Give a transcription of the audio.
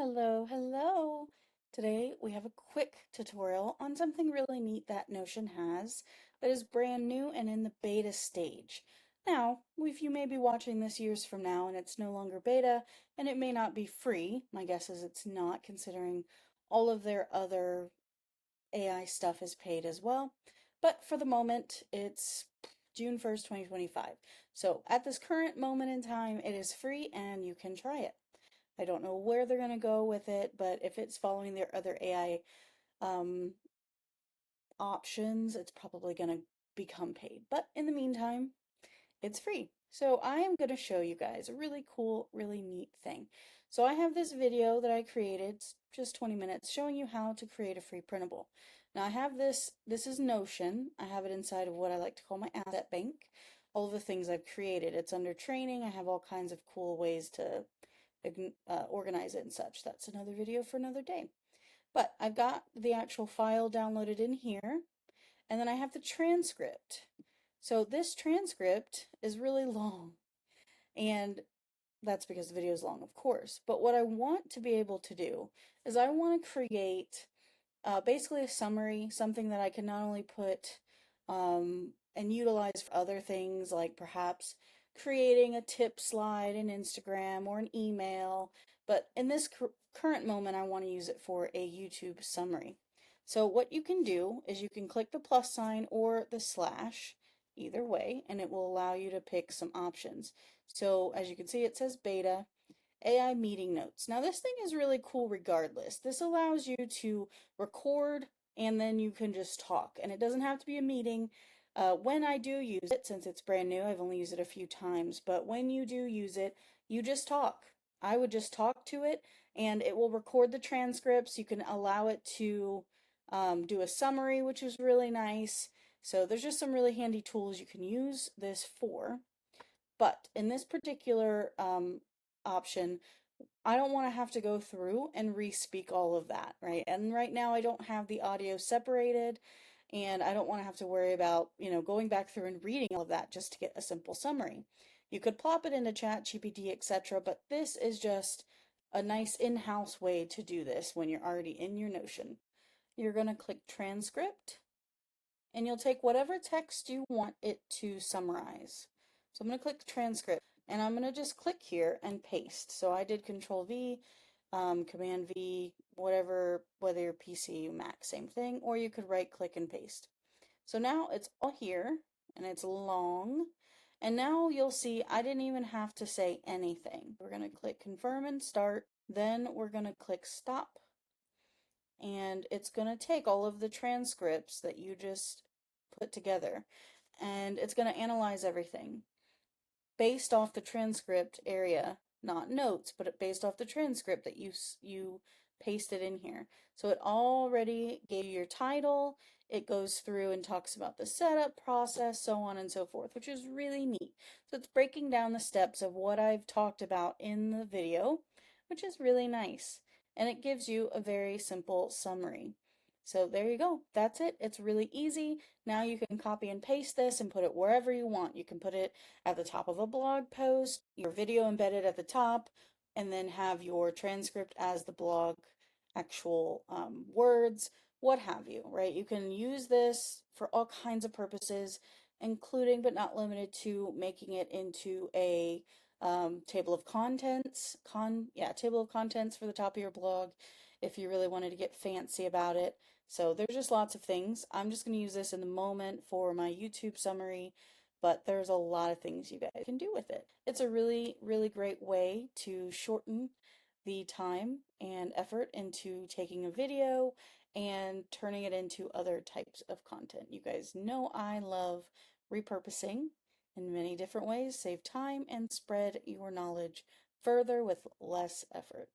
Hello, hello. Today we have a quick tutorial on something really neat that Notion has that is brand new and in the beta stage. Now, if you may be watching this years from now and it's no longer beta and it may not be free, my guess is it's not considering all of their other AI stuff is paid as well. But for the moment, it's June 1st, 2025. So at this current moment in time, it is free and you can try it. I don't know where they're going to go with it, but if it's following their other AI um, options, it's probably going to become paid. But in the meantime, it's free. So I am going to show you guys a really cool, really neat thing. So I have this video that I created, just 20 minutes, showing you how to create a free printable. Now I have this is Notion. I have it inside of what I like to call my asset bank. All of the things I've created. It's under training. I have all kinds of cool ways to organize it and such. That's another video for another day. But I've got the actual file downloaded in here, and then I have the transcript. So this transcript is really long, and that's because the video is long, of course. But what I want to be able to do is I want to create basically a summary, something that I can not only put and utilize for other things, like perhaps creating a tip slide in Instagram or an email, but in this current moment, I want to use it for a YouTube summary. So what you can do is you can click the plus sign or the slash, either way, and it will allow you to pick some options. So as you can see, it says beta. AI meeting notes. Now this thing is really cool regardless. This allows you to record and then you can just talk. And it doesn't have to be a meeting. When I do use it, since it's brand new, I've only used it a few times, but when you do use it, you just talk. I would just talk to it and it will record the transcripts. You can allow it to do a summary, which is really nice. So there's just some really handy tools you can use this for. But in this particular option, I don't want to have to go through and re-speak all of that, right? And right now I don't have the audio separated and I don't want to have to worry about, going back through and reading all of that just to get a simple summary. You could plop it into ChatGPT, etc., but this is just a nice in-house way to do this when you're already in your Notion. You're going to click Transcript and you'll take whatever text you want it to summarize. So I'm going to click Transcript and I'm going to just click here and paste. So I did Control V, Command V, whatever, whether you're PC, Mac, same thing, or you could right click and paste. So now it's all here and it's long. And now you'll see I didn't even have to say anything. We're going to click Confirm and Start. Then we're going to click Stop. And it's going to take all of the transcripts that you just put together and it's going to analyze everything based off the transcript area, not notes, but based off the transcript that you pasted in here. So it already gave you your title. It goes through and talks about the setup process, so on and so forth, which is really neat. So it's breaking down the steps of what I've talked about in the video, which is really nice. And it gives you a very simple summary. So there you go. That's it. It's really easy. Now you can copy and paste this and put it wherever you want. You can put it at the top of a blog post, your video embedded at the top, and then have your transcript as the blog actual words, what have you, right? You can use this for all kinds of purposes, including but not limited to making it into a table of contents, table of contents for the top of your blog if you really wanted to get fancy about it. So there's just lots of things. I'm just going to use this in the moment for my YouTube summary, but there's a lot of things you guys can do with it. It's a really, really great way to shorten the time and effort into taking a video and turning it into other types of content. You guys know I love repurposing in many different ways, save time and spread your knowledge further with less effort.